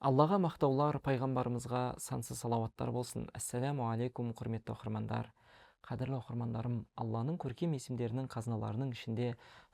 Аллаға мақтаулар, пайғамбарымызға сансыз салауаттар болсын. Ассаламу алейкум, құрметті оқырмандар. Қадірлі оқырмандарым, Алланың көркем есімдерінің қазыналарының ішінде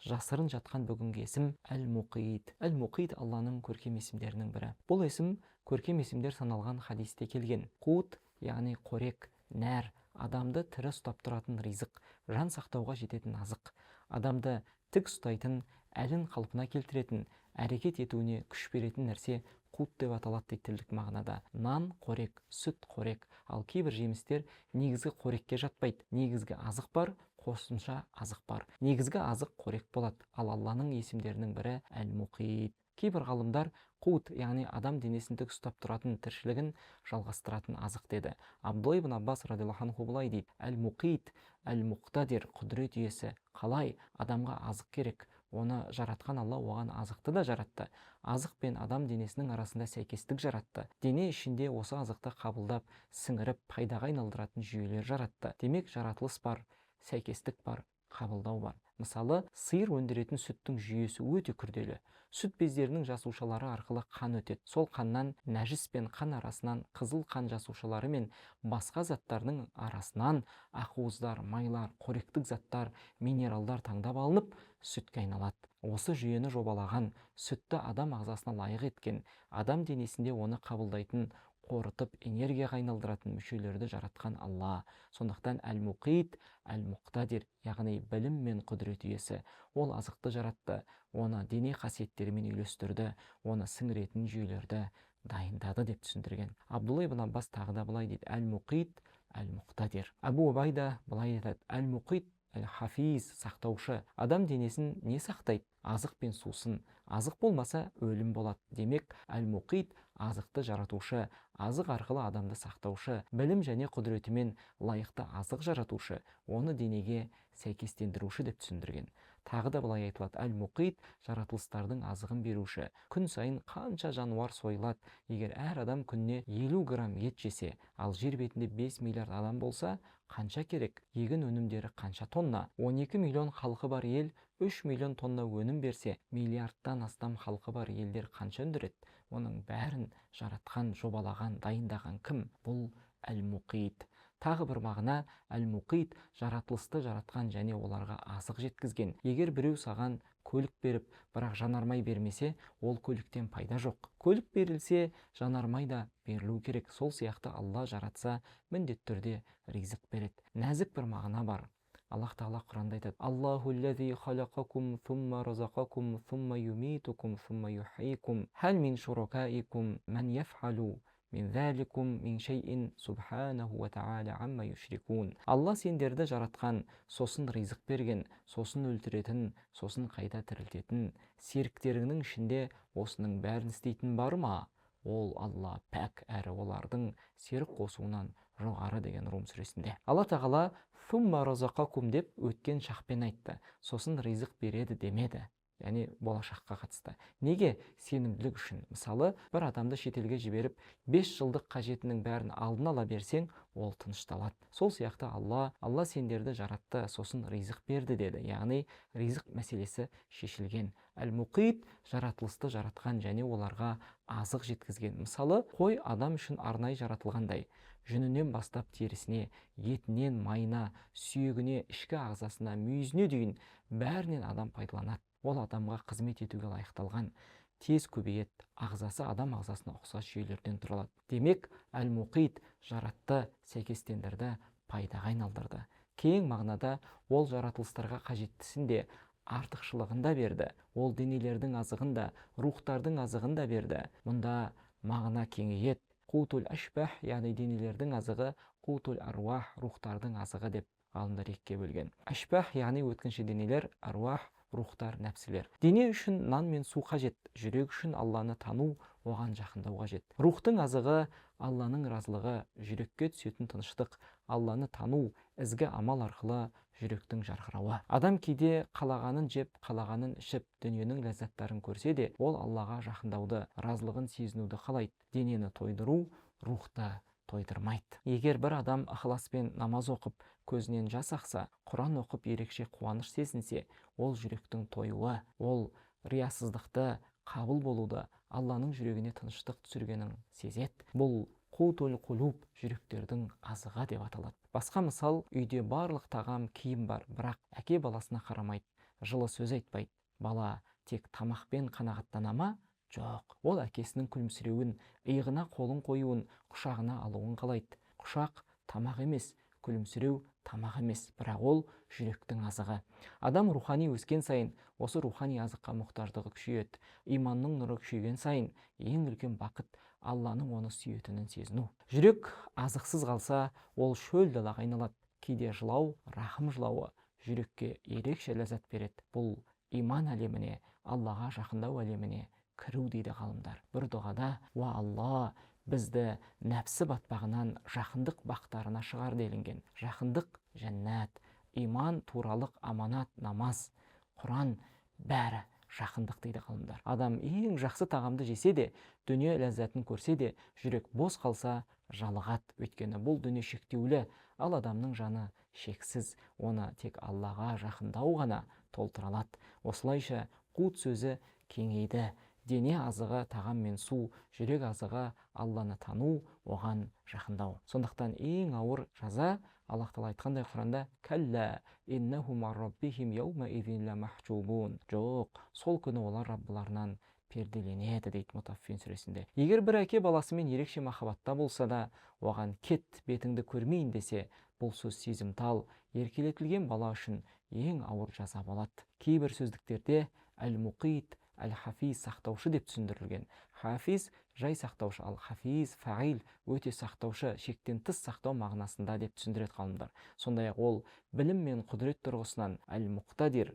жасырын жатқан бүгінгі есім Әл-Мұқит. Әл-Мұқит Алланың көркем есімдерінің бірі. Бұл есім көркем есімдер саналған хадисте келген. Қут, яғни қорек, нәр, адамды тірі ұстап тұратын ризық, жан сақтауға жететін азық, адамды тік ұстайтын, әлін қалпына келтіретін, әрекет етуіне күш беретін нәрсе қут деп аталады дейді тілдік мағынада. Нан қорек, сүт қорек, ал кейбір жемістер негізгі қорекке жатпайды. Негізгі азық бар, қосымша азық бар. Негізгі азық қорек болады. Ал Алланың есімдерінің бірі Әл-Мұқит. Кейбір ғалымдар қут, яғни адам денесін тік ұстап тұратын, тіршілігін жалғастыратын азық деді. Абдулла ибн Аббас радиаллаху анху былай дейді: Әл-Мұқит, Әл-Мұқтадир, құдірет иесі. Қалай адамға азық керек? Оны жаратқан Алла оған азықты да жаратты. Азық пен адам денесінің арасында сәйкестік жаратты. Дене ішінде осы азықты қабылдап, сіңіріп, пайдаға айналдыратын жүйелер жаратты. Демек, жаратылыс бар, сәйкестік бар, қабылдау бар. Мысалы, сиыр өндіретін сүттің жүйесі өте күрделі. Сүт бездерінің жасушалары арқылы қан өтеді. Сол қаннан нәжіс пен қан арасынан қызыл қан жасушалары мен басқа заттардың арасынан ақуыздар, майлар, қоректік заттар, минералдар таңдап алынып, сүтке айналады. Осы жүйені жобалаған, сүтті адам ағзасына лайық еткен, адам денесінде оны қабылдайтын, қорытып, энергияға айналдыратын мүшелерді жаратқан Алла. Сондықтан Әл-Мұқит, Әл-Мұқтадир, яғни білім мен құдірет иесі. Ол азықты жаратты, оны дене қасиеттерімен үйлестірді, оны сіңіретін жүйелерді дайындады деп түсіндірген. Абдулла ибн Аббас тағы да былай дейді: Әл-Мұқит, Әл-Мұқтадир. Абу Убайда былай айтады: Әл-Мұқит, Әл-Хафиз, сақтаушы. Адам денесін не сақтайды? Азық пен сусын. Азық болмаса өлім болады. Демек, Әл-Мұқит азықты жаратушы, азық арқылы адамды сақтаушы, білім және құдіретімен лайықты азық жаратушы, оны денеге сәйкестендіруші деп түсіндірген. Тағы да былай айтылады: Әл-Мұқит жаратылыстардың азығын беруші. Күн сайын қанша жануар сойылады. Егер әр адам күніне 50 грамм ет жесе, ал жер бетінде 5 миллиард адам болса, қанша керек? Егін өнімдері қанша тонна? 12 миллион халқы бар ел 3 миллион тонна өнім берсе, миллиардтан астам халқы бар елдер қанша өндіреді? Оның бәрін жаратқан, жобалаған, дайындаған кім? Бұл Әл-Мұқит. Тағы бір мағына, Әл-Мұқит жаратылысты жаратқан және оларға азық жеткізген. Егер біреу саған көлік беріп, бірақ жанармай бермесе, ол көліктен пайда жоқ. Көлік берілсе, жанармай да берілу керек. Сол сияқты Алла жаратса, міндетті түрде ризық береді. Нәзік бір мағына бар. Аллах Тағала Құранда айтады: Аллаху лази халақакум, thumma разақакум, thumma юмитукум, thumма юхйикум, хәл мин шуракаикум, мән яф'алу мин заликум мин шейин субханаху ва та'аля амма юшрикун. Алла сендерді жаратқан, сосын ризық берген, сосын өлтіретін, сосын қайта тірілтетін. Серіктеріңнің ішінде осының бәрін істейтін бар ма? Ол Алла пәк, әрі олардың серік қосуынан жоғары деген Рум сүресінде. Алла Тағала «Фумма разақакум» деп өткен шақпен айтты. Сосын ризық береді демеді. Яғни болашаққа қатысты. Неге? Сенімділік үшін. Мысалы, бір адамды шетелге жіберіп, 5 жылдық қажетінің бәрін алдын ала берсең, ол тынышталады. Сол сияқты Алла сендерді жаратты, сосын ризық берді деді. Яғни ризық мәселесі шешілген. Әл-Мұқит жаратылысты жаратқан және оларға азық жеткізген. Мысалы, қой адам үшін арнайы жаратылғандай. Жүнінен бастап терісіне, етінен майына, сүйегіне, ішкі ағзасына, мүйізіне дейін бәрінен адам пайдаланады. Ол адамға қызмет етуге лайықталған, тез көбейеді, ағзасы адам ағзасына ұқсас жүйелерден тұралады. Демек, Әл-Мұқит жаратты, сәйкестендірді, пайдаға айналдырды. Кең мағынада ол жаратылыстарға қажеттісін де, артықшылығын да берді. Ол денелердің азығын да, рухтардың азығын да берді. Мұнда мағына кеңейеді. Қутул ашбах, яғни денелердің азығы, қутул аруах, рухтардың азығы деп ғалымдар екіге бөлген. Ашбах, яғни өткінші денелер, аруах, рухтар, нәпсілер. Дене үшін нан мен су қажет, жүрек үшін Алланы тану, оған жақындау қажет. Рухтың азығы Алланың разылығы, жүрекке түсетін тыныштық, Алланы тану, ізгі амал арқылы жүректің жарқырауы. Адам кейде қалағанын жеп, қалағанын ішіп, дүниенің ләззаттарын көрсе де, ол Аллаға жақындауды, разылығын сезінуді қалайды. Денені тойдыру, рухты тойдырмайды. Егер бір адам ықыласпен намаз оқып, көзінен жас ақса, Құран оқып ерекше қуаныш сезінсе, ол жүректің тойуы, ол риясыздықты, қабыл болуды, Алланың жүрегіне тыныштық түсіргенін сезет. Бұл қутул құлуб, жүректердің азығы деп аталады. Басқа мысал, үйде барлық тағам, киім бар, бірақ әке баласына қарамайды, жылы сөз айтпайды. Бала тек тамақпен қанағаттана ма? Жоқ. Ол әкесінің күлімсіреуін, иығына қолын қоюын, құшағына алуын қалайды. Құшақ тамақ емес, күлімсіреу тамақ емес, бірақ ол жүректің азығы. Адам рухани өскен сайын, осы рухани азыққа мұқтаждығы күшейеді. Иманның нұры күшейген сайын, ең үлкен бақыт Алланың оны сүйетінін сезіну. Жүрек азықсыз қалса, ол шөл далаға айналады. Кейде жылау, рахым жылауы жүрекке ерекше ләззат береді. Бұл иман әлеміне, Аллаға жақындау әлеміне кіру дейді ғалымдар. Бір дұғада: «Уа Алла, бізді нәпсі батпағынан жақындық бақтарына шығар» делінген. Жақындық жәннат, иман, туралық, аманат, намаз, Құран, бәрі жақындық дейді ғалымдар. Адам ең жақсы тағамды жесе де, дүние ләззатын көрсе де, жүрек бос қалса жалығады. Өйткені бұл дүние шектеулі, ал адамның жаны шексіз. Оны тек Аллаға жақындау ғана толтыра алады. Осылайша қут сөзі кеңейді. Дене азығы тағам мен су, жүрек азығы Алланы тану, оған жақындау. Сондықтан ең ауыр жаза, Аллах Тағала айтқандай Құранда: «Кәллә иннахум ан раббихим яума изин ламахджубун». Жоқ, сол күні олар Раббыларынан перделенеді дейді Мутаффин сүресінде. Егер бір әке баласымен ерекше махаббатта болса да, оған кет, бетіңді көрмейін десе, бұл сөз сезімтал, еркелетілген бала үшін ең ауыр жаза болады. Кейбір сөздіктерде әл-муқит, әл-хафиз, сақтаушы деп түсіндірілген. Хафиз жай сақтаушы, ал хафиз фаил, өте сақтаушы, шектен тыс сақтау мағынасында деп түсіндіреді ғалымдар. Сондай-ақ ол білім мен құдірет тұрғысынан әл-муқтадир,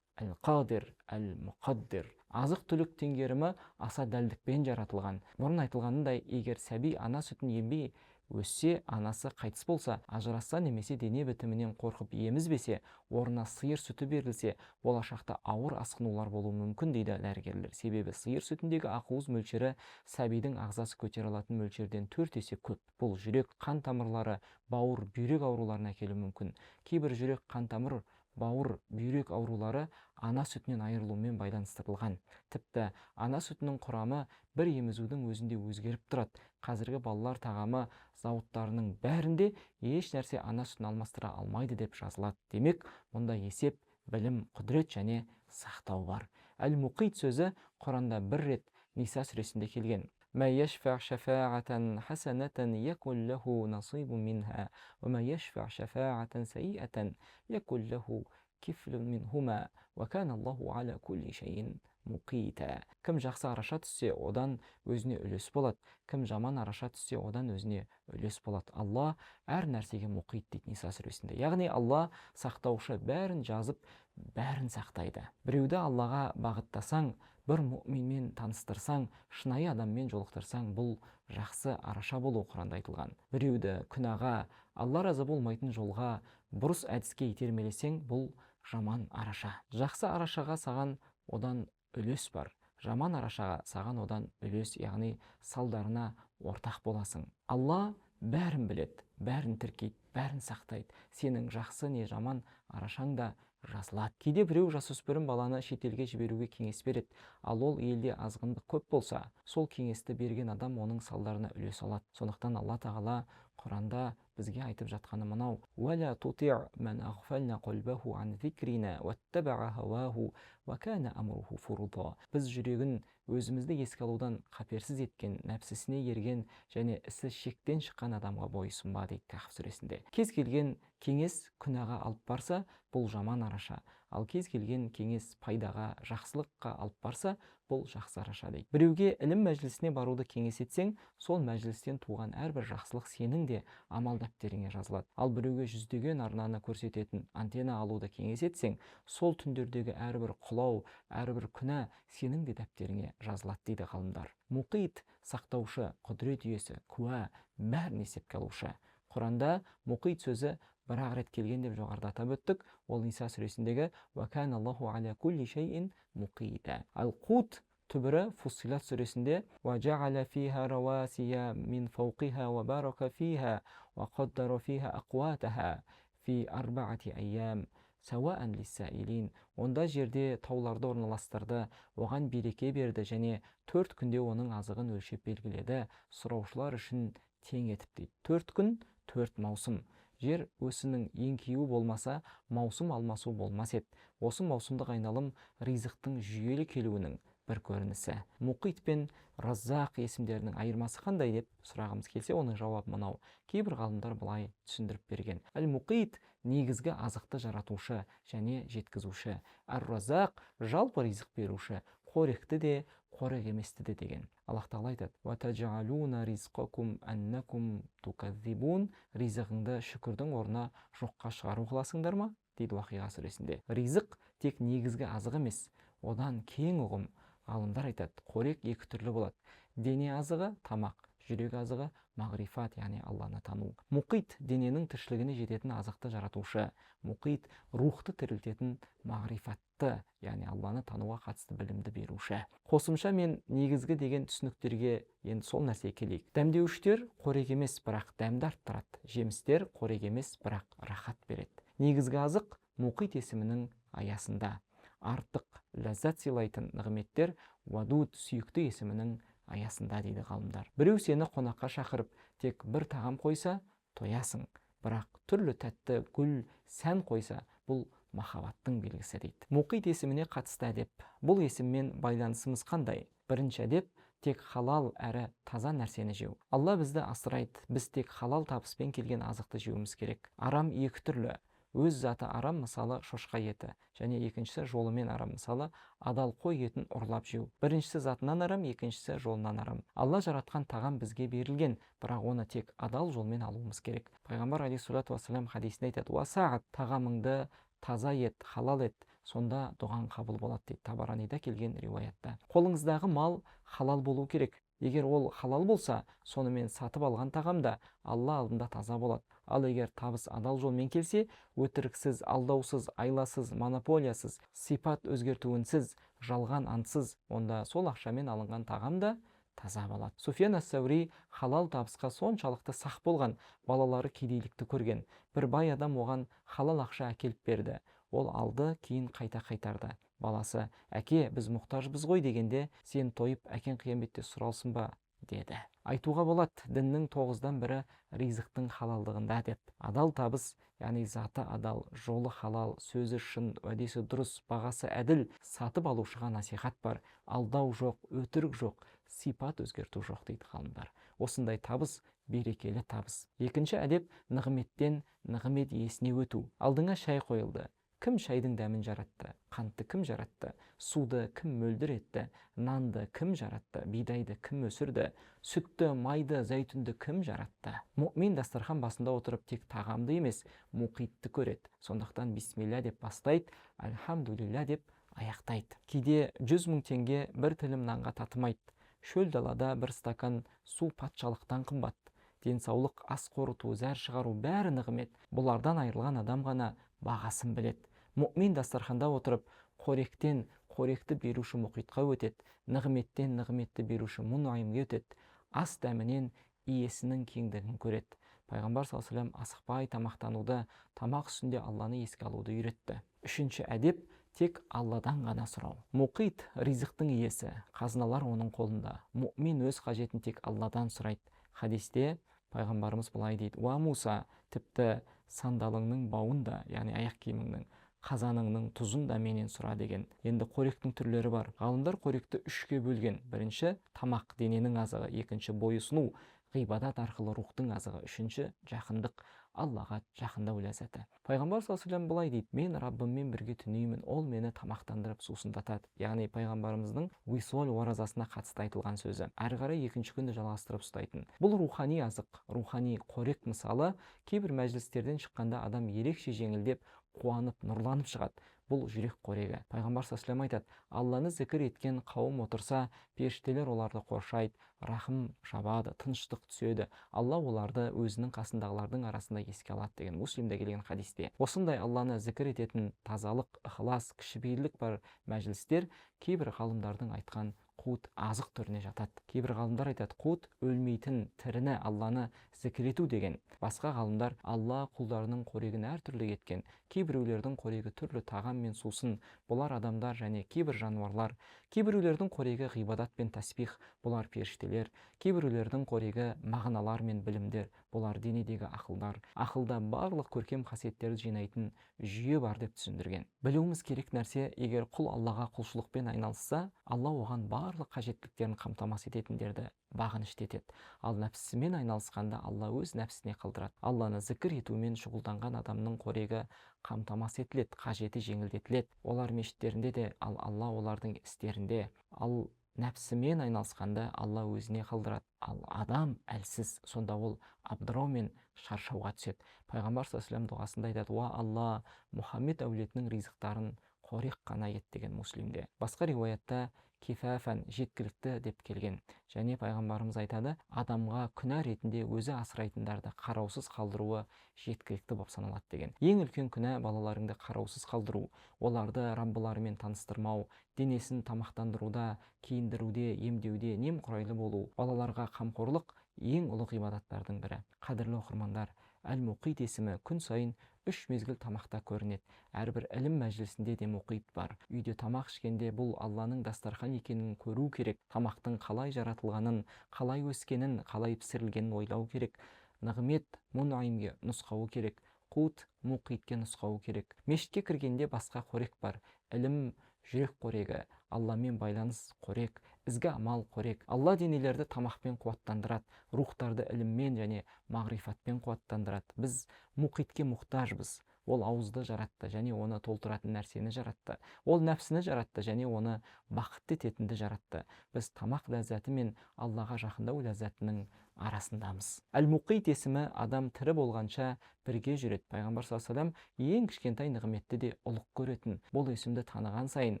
әл-қадир, әл-мұқаддир. Азық-түлік теңгерімі аса дәлдікпен жаратылған. Бұрын айтылғанындай, егер сәби ана сүтін ембей өссе, анасы қайтыс болса, ажырасса немесе дене бітімінен қорқып емізбесе, орнына сиыр сүті берілсе, болашақта ауыр асқынулар болуы мүмкін дейді дәрігерлер. Себебі сиыр сүтіндегі ақуыз мөлшері сәбидің ағзасы көтере алатын мөлшерден 4 есе көп. Бұл жүрек, қан тамырлары, бауыр, бүйрек ауруларына әкелуі мүмкін. Кейбір жүрек, қан тамыр, бауыр, бүйрек аурулары ана сүтінен айырылумен байланыстырылған. Тіпті ана сүтінің құрамы бір емізудің өзінде өзгеріп тұрады. Қазіргі балалар тағамы зауыттарының бәрінде еш нәрсе ана сүтін алмастыра алмайды деп жазылады. Демек, мұнда есеп, білім, құдірет және сақтау бар. Әл-муқит сөзі Құранда бір рет Ниса сүресінде келген. «Ма яшфа шафаатан хасанатан якун лаху насибу минха, ва ма яшфа шафаатан сайиатан якун лаху кифлун минхума, ва кана Аллаху аля кулли шайин муқита». Кім жақсы араша түссе, одан өзіне үлес болады. Кім жаман араша түссе, одан өзіне үлес болады. Алла әр нәрсеге мұқит дейді Ниса сүресінде. Яғни Алла сақтаушы, бәрін жазып, бәрін сақтайды. Біреуді Аллаға бағыттасаң, бір мұъминмен таныстырсаң, шынайы адаммен жолықтырсаң, бұл жақсы араша болу Құранда айтылған. Біреуді күнәға, Алла разы болмайтын жолға, бұрыс әдіске итермелесең, бұл жаман араша. Жақсы арашаға саған одан үлес бар. Жаман арашаға саған одан үлес, яғни салдарына ортақ боласың. Алла бәрін біледі, бәрін тіркейді, бәрін сақтайды. Сенің жақсы не жаман арашаң да жазылады. Кейде біреу жасөспірім баланы шетелге жіберуге кеңес береді, ал ол елде азғындық көп болса, сол кеңесті берген адам оның салдарына үлес алады. Сондықтан Алла Тағала Құранда бізге айтып жатқаны мынау: «Уәлә тутиъ мән ағфална қалбаху ан зикрина уаттаба'a хаваху ва кана амруху фуруда». Біз жүрегін өзімізді еске алудан қаперсіз еткен, нәпсісіне ерген және ісі шектен шыққан адамға бойсұнба дейді Кахф сүресінде. Кез келген кеңес күнәға алып барса, бұл жаман араша. Ал кез келген кеңес пайдаға, жақсылыққа алып барса, бұл жақсы араша дейді. Біреуге ілім мәжілісіне баруды кеңес етсең, сол мәжілістен туған әрбір жақсылық сенің де амал дәптеріңе жазылады. Ал біреуге жүздеген арнаны көрсететін антенна алуды кеңес етсең, сол түндердегі әрбір құлау, әрбір күнә сенің де дәптеріңе жазылады дейді ғалымдар. Мұқит сақтаушы, құдірет иесі, куә, бәрін есепке алушы. Құранда мұқит сөзі бір-ақ рет келген деп жоғарыда атап өттік. Ол Ниса сүресіндегі «Ва кана Аллаху аля кулли шайин муқита». Ал-Қут түбірі Фуссилат сүресінде «Ва жа'аля фиха равасия мин фауқиха ва барака фиха ва қаддара фиха ақуатаха фи арбаати айям сауаан лиссаилин. Онда жерде тауларды орналастырды, оған береке берді және 4 күнде оның азығын өлшеп белгіледі, сұраушылар үшін тең етіп дейді. 4 күн, 4 маусым. Жер өсінің еңкеюі болмаса, маусым алмасу болмас еді. Осы маусымдық айналым ризықтың жүйелі келуінің бір көрінісі. Мұқит пен Раззақ есімдерінің айырмасы қандай деп сұрағымыз келсе, оның жауабы мынау. Кейбір ғалымдар былай түсіндіріп берген. Әл-Мұқит негізгі азықты жаратушы және жеткізуші. Ар-Раззақ жалпы ризық беруші, қоректі де, қорек еместі де деген. Аллах тағала айтады: «Ватаджалуна ризқакум аннакум туказзибун». Ризығыңды шүкірдің орнына жоққа шығару қыласыңдар ма? Дейді Уақиға сүресінде. Ризық тек негізгі азық емес, одан кең ұғым. Ғалымдар айтады, қорек екі түрлі болады. Дене азығы тамақ, жүрек азығы мағрифат, яғни Алланы тану. Мұқит дененің тіршілігіне жететін азықты жаратушы. Мұқит рухты тірілтетін мағрифатты, яғни Алланы тануға қатысты білімді беруші. Қосымша мен негізгі деген түсініктерге енді сол нәрсе келейік. Дәмдеуіштер қорек емес, бірақ дәмді арттырады. Жемістер қорек емес, бірақ рахат береді. Негізгі азық Мұқит есімінің аясында. Артық ләззат сыйлайтын нығметтер Вадуд сүйікті есімінің аясында дейді ғалымдар. Біреу сені қонаққа шақырып, тек бір тағам қойса, тоясың. Бірақ түрлі тәтті гүл, сән қойса, бұл махаббаттың белгісі дейді. Мұқит есіміне қатысты әдеп. Бұл есіммен байланысымыз қандай? Бірінші әдеп тек халал әрі таза нәрсені жеу. Алла бізді асырайды. Біз тек халал табыспен келген азықты жеуіміз керек. Арам екі түрлі. Өз заты арам, мысалы шошқа еті, және екіншісі жолымен арам, мысалы адал қой етін ұрлап жеу. Біріншісі затынан арам, екіншісі жолынан арам. Алла жаратқан тағам бізге берілген, бірақ оны тек адал жолмен алуымыз керек. Пайғамбар алейхиссалату вассалам хадисінде айтады: «Уасағат, тағамыңды таза ет, халал ет, сонда дұғаң қабыл болады» дейді, Табаранида келген риуаятта. Қолыңыздағы мал халал болу керек. Егер ол халал болса, сонымен сатып алған тағамда Алла алдында таза болады. Ал егер табыс адал жолмен келсе, өтіріксіз, алдаусыз, айласыз, монополиясыз, сипат өзгертуінсіз, жалған антсыз, онда сол ақшамен алынған тағам да таза болады. Суфиян ас-Саури халал табысқа соншалықты сақ болған, балалары кедейлікті көрген. Бір бай адам оған халал ақша әкеліп берді. Ол алды, кейін қайта қайтарды. Баласы: «Әке, біз мұқтажбыз ғой» дегенде, «Сен тойып, әкең қияметте сұралсын ба?» деді. Айтуға болады, діннің 9-дан бірі ризықтың халалдығында деп. Адал табыс, яғни заты адал, жолы халал, сөзі шын, уәдесі дұрыс, бағасы әділ, сатып алушыға насихат бар, алдау жоқ, өтірік жоқ, сипат өзгерту жоқ дейді ғалымдар. Осындай табыс берекелі табыс. Екінші әдеп нығметтен нығмет иесіне өту. Алдыңа шай қойылды. Кім шайдың дәмін жаратты? Қантты кім жаратты? Суды кім мөлдір етті? Нанды кім жаратты? Бидайды кім өсірді? Сүтті, майды, зәйтүнді кім жаратты? Мұъмин дастархан басында отырып тек тағамды емес, мұқитты көреді. Сондықтан бисмилля деп бастайды, альхамдулилля деп аяқтайды. Кейде 100 000 теңге бір тілім нанға татымайды. Шөл далада бір стакан су патшалықтан қымбат. Денсаулық, ас қорыту, зәр шығару бәрі нығмет. Бұлардан айырылған адам ғана бағасын біледі. Мұъмин дастарханда отырып, қоректен қоректі беруші мұқитқа өтеді, нығметтен нығметті беруші мұнайымға өтеді, ас дәмінен иесінің кеңдігін көреді. Пайғамбар саллаллаху алейхи ва саллям асықпай тамақтануды, тамақ үстінде Алланы еске алуды үйретті. Үшінші әдеп тек Алладан ғана сұрау. Мұқит ризықтың иесі, қазыналар оның қолында. Мұъмин өз қажетін тек Алладан сұрайды. Хадисте пайғамбарымыз былай дейді: «Уа Муса, тіпті сандалыңның бауын да, яғни аяқ киіміңнің, қазаныңның тұзын да менен сұра» деген. Енді қоректің түрлері бар. Ғалымдар қоректі 3-ке бөлген. Бірінші тамақ, дененің азығы, екінші бойұсыну, ғибадат арқылы рухтың азығы, үшінші жақындық, Аллаға жақындау ләззаты. Пайғамбар саллаллаху алейхи ва саллям былай дейді: «Мен Раббыммен бірге түнеймін, ол мені тамақтандырып сусындатады». Яғни пайғамбарымыздың висол оразасына қатысты айтылған сөзі. Әрі қарай екінші күнді жалғастырып ұстайтын. Бұл рухани азық, рухани қорек. Мысалы, кейбір мәжілістерден шыққанда адам ерекше жеңілдеп, қуанып, нұрланып шығады. Бұл жүрек қорегі. Пайғамбар саллаллаху алейхи ва саллям айтады: «Алланы зікір еткен қауым отырса, періштелер оларды қоршайды, рахым жабады, тыныштық түседі. Алла оларды өзінің қасындағылардың арасында еске алады» деген Муслимде келген хадисте. Осындай Алланы зікір ететін тазалық, ықылас, кішіпейілдік бар мәжілістер кейбір ғалымдардың айтқан қуыт азық түріне жатады. Кейбір ғалымдар айтады, қуыт өлмейтін тіріні, Алланы зікір ету деген. Басқа ғалымдар Алла құлдарының қорегін әртүрлі еткен. Кейбіреулердің қорегі түрлі тағам мен сусын, бұлар адамдар және кейбір жануарлар. Кейбіреулердің қорегі ғибадат пен тәсбих, бұлар періштелер. Кейбіреулердің қорегі мағыналар мен білімдер, бұлар денедегі ақылдар. Ақылда барлық көркем қасиеттерді жинайтын жүйе бар деп түсіндірген. Білуіміз керек нәрсе, егер құл Аллаға құлшылықпен айналысса, Алла оған барлық қажеттіліктерін қамтамасыз ететіндерді бағынышты етеді. Ал нәпсісімен айналысқанда Алла өз нәпсісіне қалдырады. Алланы зікір етумен шұғылданған адамның қорегі қамтамасыз етіледі, қажеті жеңілдетіледі. Олар мешіттерінде де, ал Алла олардың істерінде. Ал нәпсімен айналысқанда Алла өзіне қалдырады. Ал адам әлсіз, сонда ол абдырау мен шаршауға түседі. Пайғамбар саллаллаху алейхи дұғасында айтады: уа Алла, Мұхаммед әулетінің ризықтарын қорек қана ет деген Муслимде. Басқа риуаятта кифафан, жеткілікті деп келген. Және пайғамбарымыз айтады, адамға күнә ретінде өзі асырайтындарды қараусыз қалдыруы жеткілікті болып саналады деген. Ең үлкен күнә балаларыңды қараусыз қалдыру, оларды Раббыларымен таныстырмау, денесін тамақтандыруда, киіндіруде, емдеуде немқұрайлы болу. Балаларға қамқорлық ең ұлы ғибадаттардың бірі. Қадірлі оқырмандар, Әл-Мұқит есімі күн сайын 3 мезгіл тамақта көрінеді. Әрбір ілім мәжілісінде де мұқит бар. Үйде тамақ ішкенде бұл Алланың дастархан екенін көру керек. Тамақтың қалай жаратылғанын, қалай өскенін, қалай пісірілгенін ойлау керек. Нығмет мұнайымге нұсқауы керек. Қут мұқитке нұсқауы керек. Мешітке кіргенде басқа қорек бар. Ілім жүрек қорегі, Алламен байланыс қорек, ізгі амал қорек. Алла денелерді тамақпен қуаттандырады, рухтарды іліммен және мағрифатпен қуаттандырады. Біз мұқитке мұқтажбыз. Ол ауызды жаратты және оны толтыратын нәрсені жаратты. Ол нәпсіні жаратты және оны бақытты ететінді жаратты. Біз тамақ ләззаты мен Аллаға жақындау ләззатының арасындамыз. Әл-Мұқит есімі адам тірі болғанша бірге жүреді. Пайғамбар саллаллаху алейхи вассалам ең кішкентай нығметті де ұлық көретін. Бұл есімді таныған сайын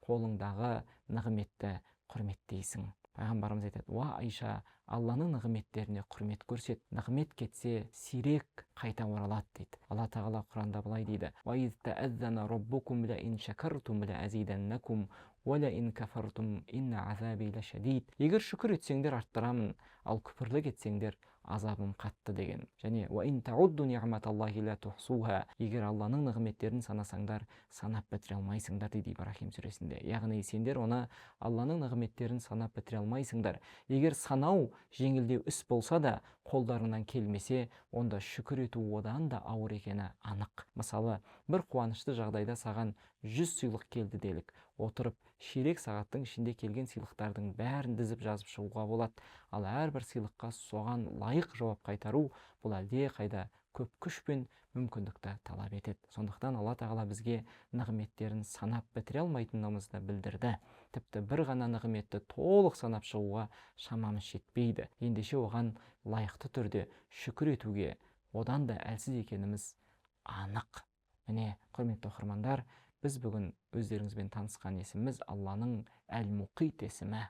қолыңдағы нығметті құрметтейсің. Пайғамбарымыз айтады: уа Айша, Алланың нығметтеріне құрмет көрсет. Нығмет кетсе, сирек қайта оралады дейді. Алла тағала Құранда былай дейді: ва из таъаззана раббукум ла ин шакартум ла азиданнакум ва ла ин кафартум инна азаби лашадид. Егер шүкір етсеңдер арттырамын, ал күпірлік етсеңдер азабым қатты деген. Және ва ин таудду ниъматаллахи ла тухсуха. Егер Алланың нығметтерін санасаңдар, санап бітіре алмайсыңдар дейді Ибрахим сүресінде. Яғни сендер оны Алланың нығметтерін санап бітіре алмайсыңдар. Егер санау жеңілдеу іс болса да, қолдарынан келмесе, онда шүкір ету одан да ауыр екені анық. Мысалы, бір қуанышты жағдайда саған 100 сыйлық келді делік. Отырып, ширек сағаттың ішінде келген сыйлықтардың бәрін дізіп жазып шығуға болады. Ал әрбір сыйлыққа соған лайық жауап қайтару, бұл әлде қайда көп күш пен мүмкіндікті талап етеді. Сондықтан Алла тағала бізге нығметтерін санап бітіре алмайтынымызды білдірді. Тіпті бір ғана нығметті толық санап шығуға шамамыз жетпейді. Ендеше оған лайықты түрде шүкір етуге, одан да әлсіз екеніміз анық. Міне, құрметті оқырмандар, біз бүгін өздеріңізбен танысқан есіміміз Алланың Әл-Мұқит есімі.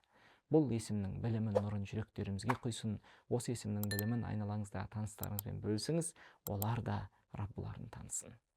Бұл есімнің білімін, нұрын жүректерімізге құйсын. Осы есімнің білімін айналаңыздағы таныстарыңызбен бөлісіңіз, олар да Раббыларын танысын.